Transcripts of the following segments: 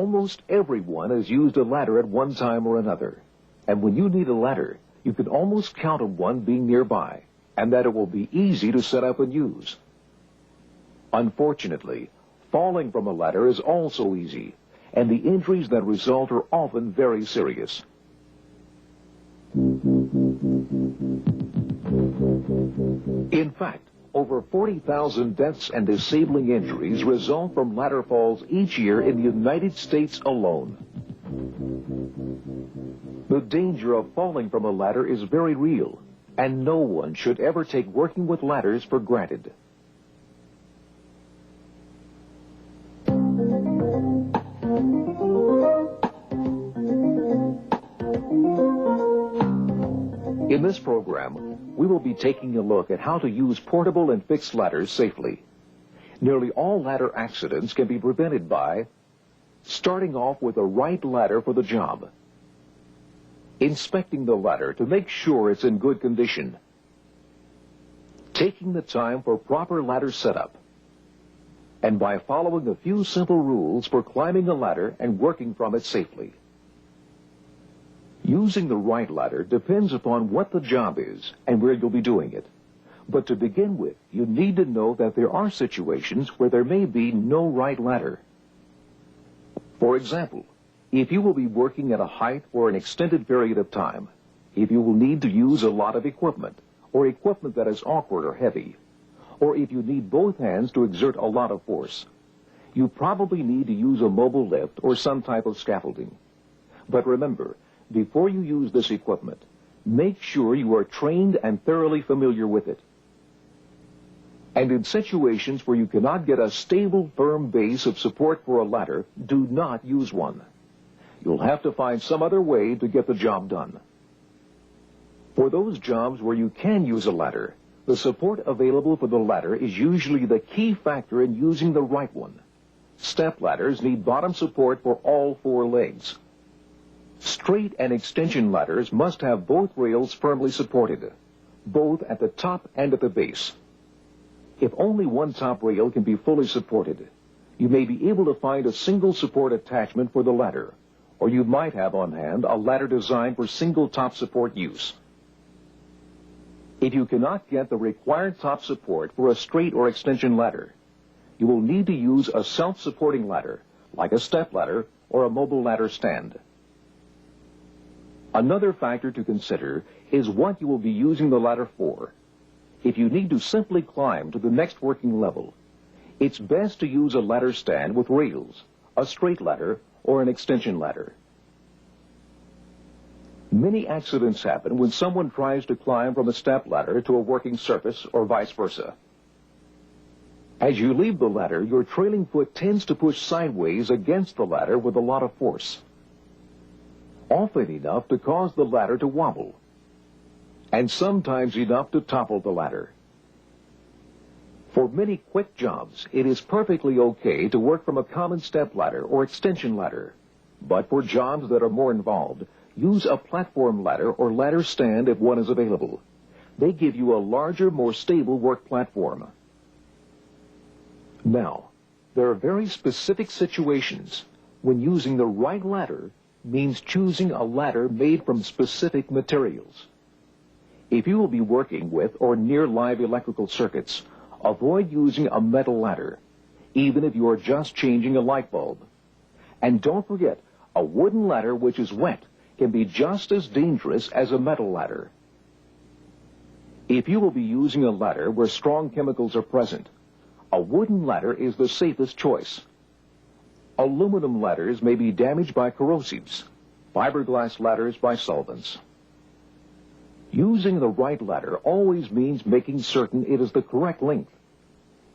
Almost everyone has used a ladder at one time or another. And when you need a ladder, you can almost count on one being nearby, and that it will be easy to set up and use. Unfortunately, falling from a ladder is also easy, and the injuries that result are often very serious. In fact, over 40,000 deaths and disabling injuries result from ladder falls each year in the United States alone. The danger of falling from a ladder is very real, and no one should ever take working with ladders for granted. In this program, we will be taking a look at how to use portable and fixed ladders safely. Nearly all ladder accidents can be prevented by starting off with the right ladder for the job, inspecting the ladder to make sure it's in good condition, taking the time for proper ladder setup, and by following a few simple rules for climbing a ladder and working from it safely. Using the right ladder depends upon what the job is and where you'll be doing it. But to begin with, you need to know that there are situations where there may be no right ladder. For example, if you will be working at a height for an extended period of time, if you will need to use a lot of equipment, or equipment that is awkward or heavy, or if you need both hands to exert a lot of force, you probably need to use a mobile lift or some type of scaffolding. But remember, before you use this equipment, make sure you are trained and thoroughly familiar with it. And in situations where you cannot get a stable, firm base of support for a ladder, do not use one. You'll have to find some other way to get the job done. For those jobs where you can use a ladder, the support available for the ladder is usually the key factor in using the right one. Step ladders need bottom support for all four legs. Straight and extension ladders must have both rails firmly supported, both at the top and at the base. If only one top rail can be fully supported, you may be able to find a single support attachment for the ladder, or you might have on hand a ladder designed for single top support use. If you cannot get the required top support for a straight or extension ladder, you will need to use a self-supporting ladder, like a step ladder or a mobile ladder stand. Another factor to consider is what you will be using the ladder for. If you need to simply climb to the next working level, it's best to use a ladder stand with rails, a straight ladder, or an extension ladder. Many accidents happen when someone tries to climb from a step ladder to a working surface or vice versa. As you leave the ladder, your trailing foot tends to push sideways against the ladder with a lot of force, often enough to cause the ladder to wobble, and sometimes enough to topple the ladder. For many quick jobs, it is perfectly okay to work from a common step ladder or extension ladder. But for jobs that are more involved, use a platform ladder or ladder stand if one is available. They give you a larger, more stable work platform. Now, there are very specific situations when using the right ladder means choosing a ladder made from specific materials. If you will be working with or near live electrical circuits, avoid using a metal ladder, even if you are just changing a light bulb. And don't forget, a wooden ladder which is wet can be just as dangerous as a metal ladder. If you will be using a ladder where strong chemicals are present, a wooden ladder is the safest choice. Aluminum ladders may be damaged by corrosives, fiberglass ladders by solvents. Using the right ladder always means making certain it is the correct length.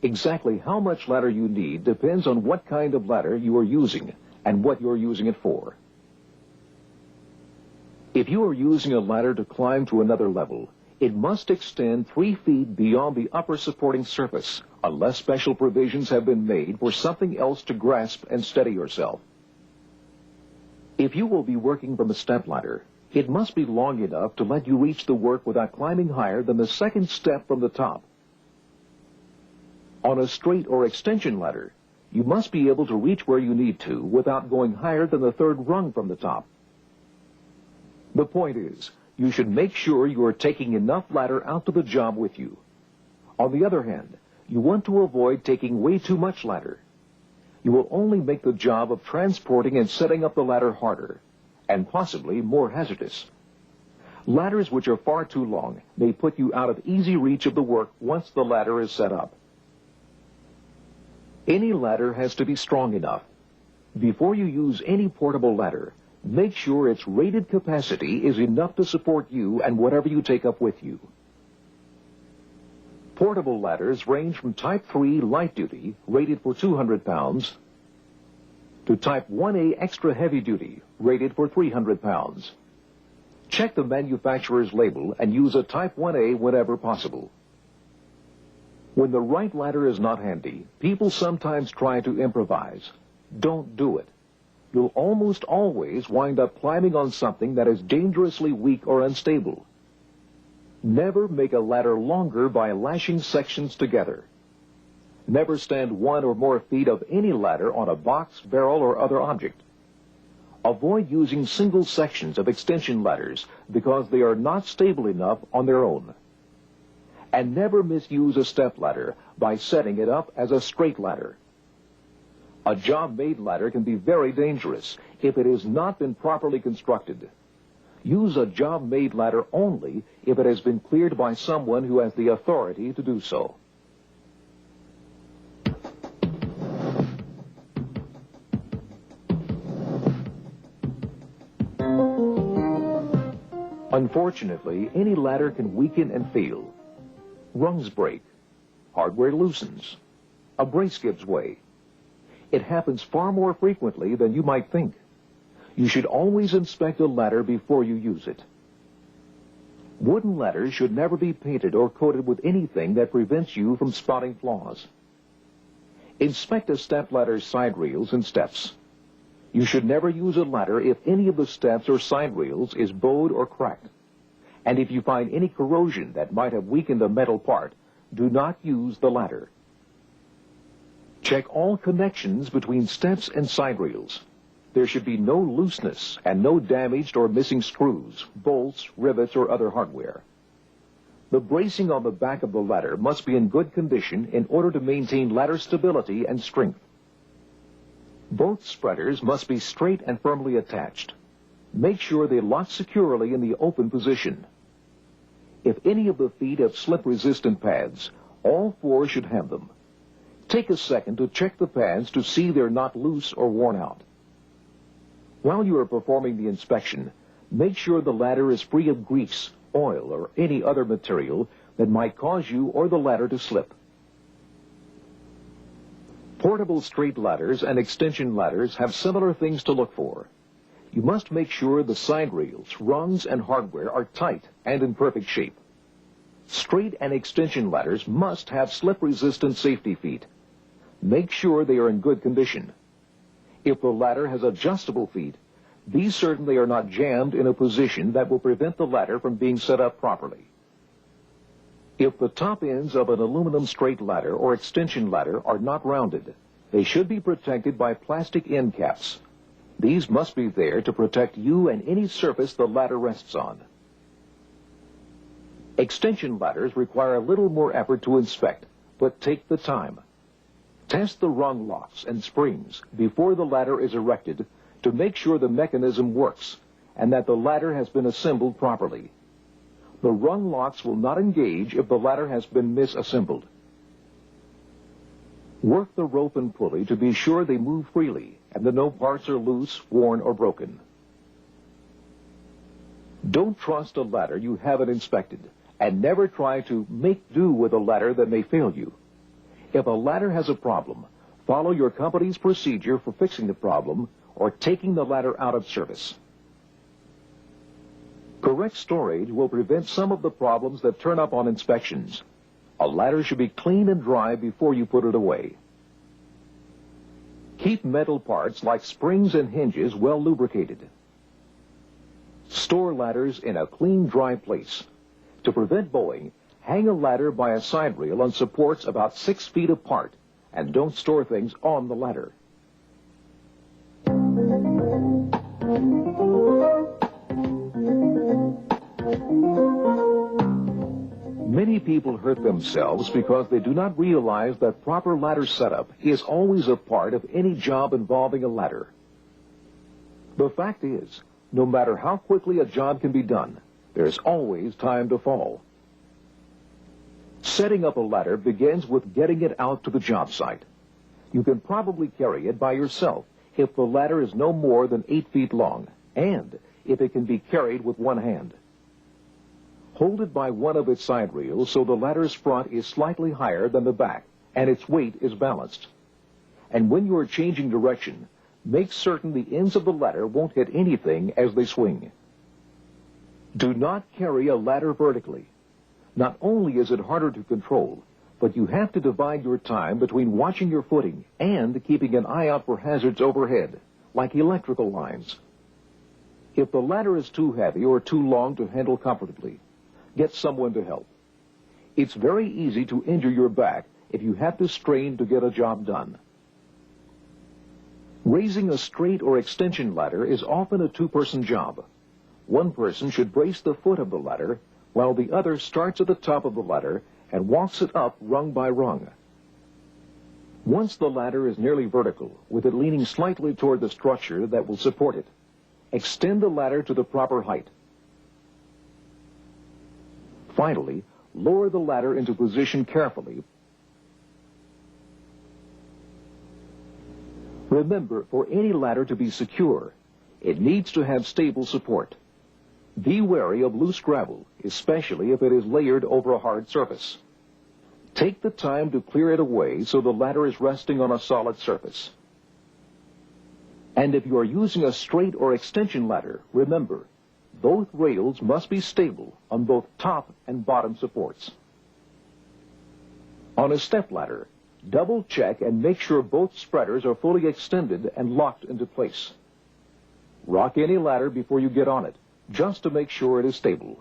Exactly how much ladder you need depends on what kind of ladder you are using and what you are using it for. If you are using a ladder to climb to another level, it must extend 3 feet beyond the upper supporting surface, unless special provisions have been made for something else to grasp and steady yourself. If you will be working from a step ladder, it must be long enough to let you reach the work without climbing higher than the second step from the top. On a straight or extension ladder, You must be able to reach where you need to without going higher than the third rung from the top. The point is, you should make sure you are taking enough ladder out to the job with you. On the other hand, you want to avoid taking way too much ladder. You will only make the job of transporting and setting up the ladder harder, and possibly more hazardous. Ladders which are far too long may put you out of easy reach of the work once the ladder is set up. Any ladder has to be strong enough. Before you use any portable ladder, make sure its rated capacity is enough to support you and whatever you take up with you. Portable ladders range from Type 3 light duty, rated for 200 pounds, to Type 1A extra heavy duty, rated for 300 pounds. Check the manufacturer's label and use a Type 1A whenever possible. When the right ladder is not handy, people sometimes try to improvise. Don't do it. You'll almost always wind up climbing on something that is dangerously weak or unstable. Never make a ladder longer by lashing sections together. Never stand 1 or more feet of any ladder on a box, barrel, or other object. Avoid using single sections of extension ladders because they are not stable enough on their own. And never misuse a step ladder by setting it up as a straight ladder. A job-made ladder can be very dangerous if it has not been properly constructed. Use a job-made ladder only if it has been cleared by someone who has the authority to do so. Unfortunately, any ladder can weaken and fail. Rungs break. Hardware loosens. A brace gives way. It happens far more frequently than you might think. You should always inspect a ladder before you use it. Wooden ladders should never be painted or coated with anything that prevents you from spotting flaws. Inspect a step ladder's side rails and steps. You should never use a ladder if any of the steps or side rails is bowed or cracked. And if you find any corrosion that might have weakened a metal part, do not use the ladder. Check all connections between steps and side rails. There should be no looseness and no damaged or missing screws, bolts, rivets, or other hardware. The bracing on the back of the ladder must be in good condition in order to maintain ladder stability and strength. Both spreaders must be straight and firmly attached. Make sure they lock securely in the open position. If any of the feet have slip-resistant pads, all 4 should have them. Take a second to check the pads to see they're not loose or worn out. While you are performing the inspection, make sure the ladder is free of grease, oil, or any other material that might cause you or the ladder to slip. Portable straight ladders and extension ladders have similar things to look for. You must make sure the side rails, rungs, and hardware are tight and in perfect shape. Straight and extension ladders must have slip-resistant safety feet. Make sure they are in good condition. If the ladder has adjustable feet, be certain they are not jammed in a position that will prevent the ladder from being set up properly. If the top ends of an aluminum straight ladder or extension ladder are not rounded, they should be protected by plastic end caps. These must be there to protect you and any surface the ladder rests on. Extension ladders require a little more effort to inspect, but take the time. Test the rung locks and springs before the ladder is erected to make sure the mechanism works and that the ladder has been assembled properly. The rung locks will not engage if the ladder has been misassembled. Work the rope and pulley to be sure they move freely and that no parts are loose, worn, or broken. Don't trust a ladder you haven't inspected, and never try to make do with a ladder that may fail you. If a ladder has a problem, follow your company's procedure for fixing the problem or taking the ladder out of service. Correct storage will prevent some of the problems that turn up on inspections. A ladder should be clean and dry before you put it away. Keep metal parts like springs and hinges well lubricated. Store ladders in a clean, dry place. To prevent bowing, hang a ladder by a side rail on supports about 6 feet apart and don't store things on the ladder. Many people hurt themselves because they do not realize that proper ladder setup is always a part of any job involving a ladder. The fact is, no matter how quickly a job can be done, there's always time to fall. Setting up a ladder begins with getting it out to the job site. You can probably carry it by yourself if the ladder is no more than 8 feet long, and if it can be carried with one hand. Hold it by one of its side rails so the ladder's front is slightly higher than the back, and its weight is balanced. And when you are changing direction, make certain the ends of the ladder won't hit anything as they swing. Do not carry a ladder vertically. Not only is it harder to control, but you have to divide your time between watching your footing and keeping an eye out for hazards overhead, like electrical lines. If the ladder is too heavy or too long to handle comfortably, get someone to help. It's very easy to injure your back if you have to strain to get a job done. Raising a straight or extension ladder is often a two-person job. One person should brace the foot of the ladder, while the other starts at the top of the ladder and walks it up rung by rung. Once the ladder is nearly vertical, with it leaning slightly toward the structure that will support it, extend the ladder to the proper height. Finally, lower the ladder into position carefully. Remember, for any ladder to be secure, it needs to have stable support. Be wary of loose gravel, especially if it is layered over a hard surface. Take the time to clear it away so the ladder is resting on a solid surface. And if you are using a straight or extension ladder, remember, both rails must be stable on both top and bottom supports. On a stepladder, double check and make sure both spreaders are fully extended and locked into place. Rock any ladder before you get on it, just to make sure it is stable.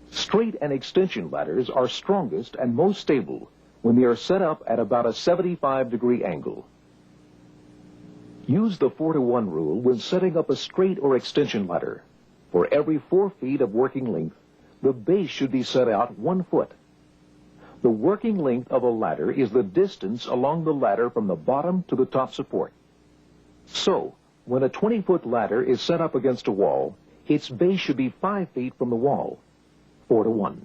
Straight and extension ladders are strongest and most stable when they are set up at about a 75-degree angle. Use the 4-to-1 rule when setting up a straight or extension ladder. For every 4 feet of working length, the base should be set out 1 foot. The working length of a ladder is the distance along the ladder from the bottom to the top support. So, when a 20-foot ladder is set up against a wall, its base should be 5 feet from the wall, 4-to-1.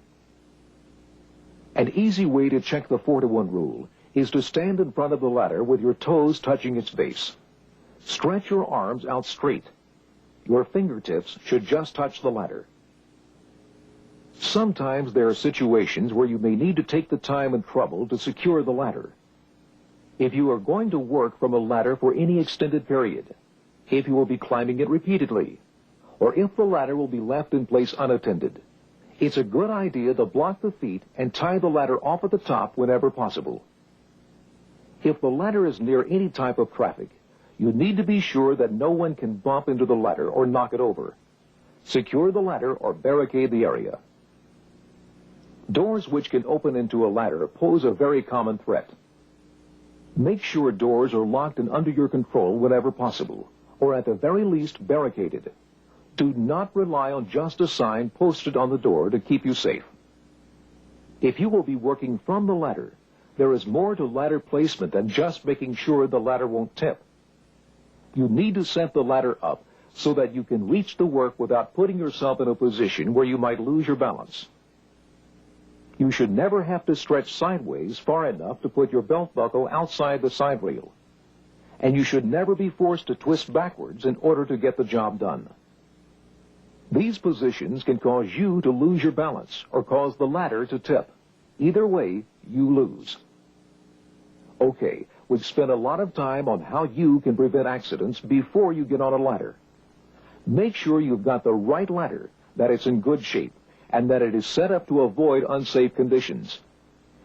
An easy way to check the 4-to-1 rule is to stand in front of the ladder with your toes touching its base. Stretch your arms out straight. Your fingertips should just touch the ladder. Sometimes there are situations where you may need to take the time and trouble to secure the ladder. If you are going to work from a ladder for any extended period, if you will be climbing it repeatedly, or if the ladder will be left in place unattended, it's a good idea to block the feet and tie the ladder off at the top whenever possible. If the ladder is near any type of traffic, you need to be sure that no one can bump into the ladder or knock it over. Secure the ladder or barricade the area. Doors which can open into a ladder pose a very common threat. Make sure doors are locked and under your control whenever possible, or at the very least barricaded. Do not rely on just a sign posted on the door to keep you safe. If you will be working from the ladder, there is more to ladder placement than just making sure the ladder won't tip. You need to set the ladder up so that you can reach the work without putting yourself in a position where you might lose your balance. You should never have to stretch sideways far enough to put your belt buckle outside the side rail. And you should never be forced to twist backwards in order to get the job done. These positions can cause you to lose your balance or cause the ladder to tip. Either way, you lose. Okay, we've spent a lot of time on how you can prevent accidents before you get on a ladder. Make sure you've got the right ladder, that it's in good shape, and that it is set up to avoid unsafe conditions.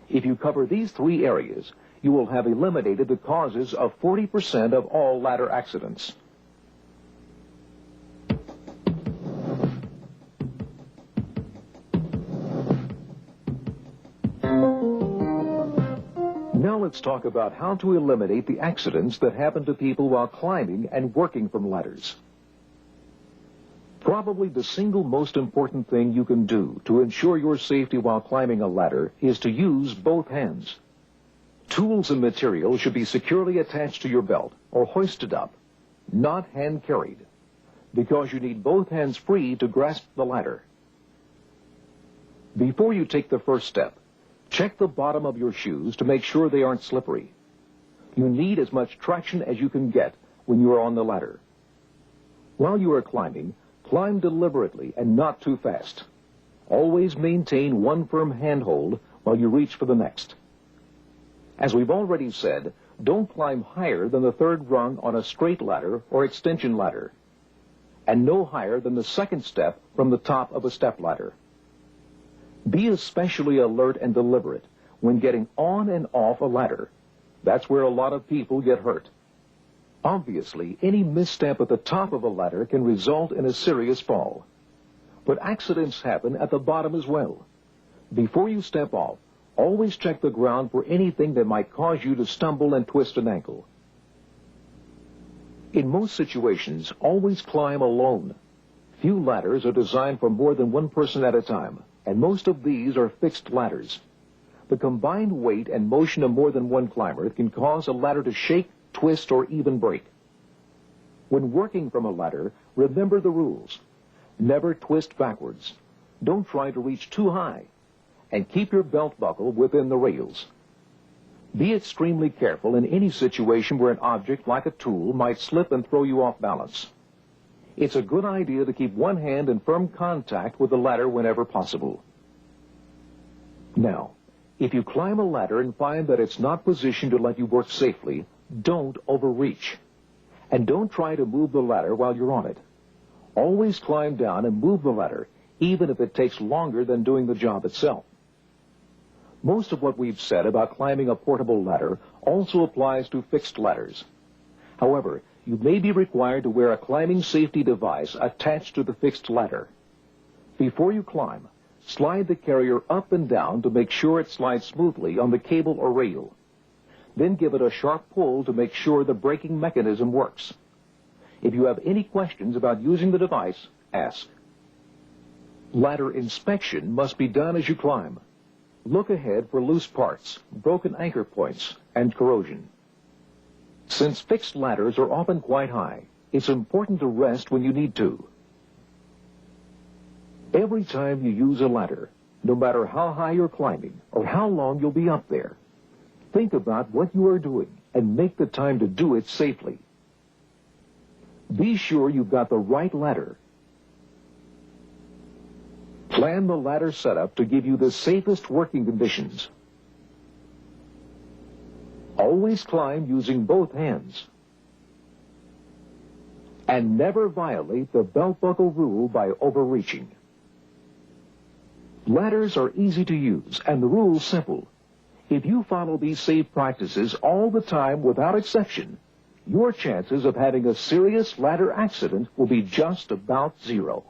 If you cover these 3 areas, you will have eliminated the causes of 40% of all ladder accidents. Now let's talk about how to eliminate the accidents that happen to people while climbing and working from ladders. Probably the single most important thing you can do to ensure your safety while climbing a ladder is to use both hands. Tools and materials should be securely attached to your belt or hoisted up, not hand-carried, because you need both hands free to grasp the ladder. Before you take the first step, check the bottom of your shoes to make sure they aren't slippery. You need as much traction as you can get when you are on the ladder. While you are climbing, climb deliberately and not too fast. Always maintain one firm handhold while you reach for the next. As we've already said, don't climb higher than the third rung on a straight ladder or extension ladder, and no higher than the second step from the top of a step ladder. Be especially alert and deliberate when getting on and off a ladder. That's where a lot of people get hurt. Obviously, any misstep at the top of a ladder can result in a serious fall. But accidents happen at the bottom as well. Before you step off, always check the ground for anything that might cause you to stumble and twist an ankle. In most situations, always climb alone. Few ladders are designed for more than one person at a time, and most of these are fixed ladders. The combined weight and motion of more than one climber can cause a ladder to shake, twist, or even break. When working from a ladder, remember the rules. Never twist backwards. Don't try to reach too high. And keep your belt buckle within the rails. Be extremely careful in any situation where an object like a tool might slip and throw you off balance. It's a good idea to keep one hand in firm contact with the ladder whenever possible. Now, if you climb a ladder and find that it's not positioned to let you work safely, don't overreach. And don't try to move the ladder while you're on it. Always climb down and move the ladder, even if it takes longer than doing the job itself. Most of what we've said about climbing a portable ladder also applies to fixed ladders. However, you may be required to wear a climbing safety device attached to the fixed ladder. Before you climb, slide the carrier up and down to make sure it slides smoothly on the cable or rail. Then give it a sharp pull to make sure the braking mechanism works. If you have any questions about using the device, ask. Ladder inspection must be done as you climb. Look ahead for loose parts, broken anchor points, and corrosion. Since fixed ladders are often quite high, it's important to rest when you need to. Every time you use a ladder, no matter how high you're climbing or how long you'll be up there, think about what you are doing and make the time to do it safely. Be sure you've got the right ladder. Plan the ladder setup to give you the safest working conditions. Always climb using both hands. And never violate the belt buckle rule by overreaching. Ladders are easy to use and the rules simple. If you follow these safe practices all the time without exception, your chances of having a serious ladder accident will be just about zero.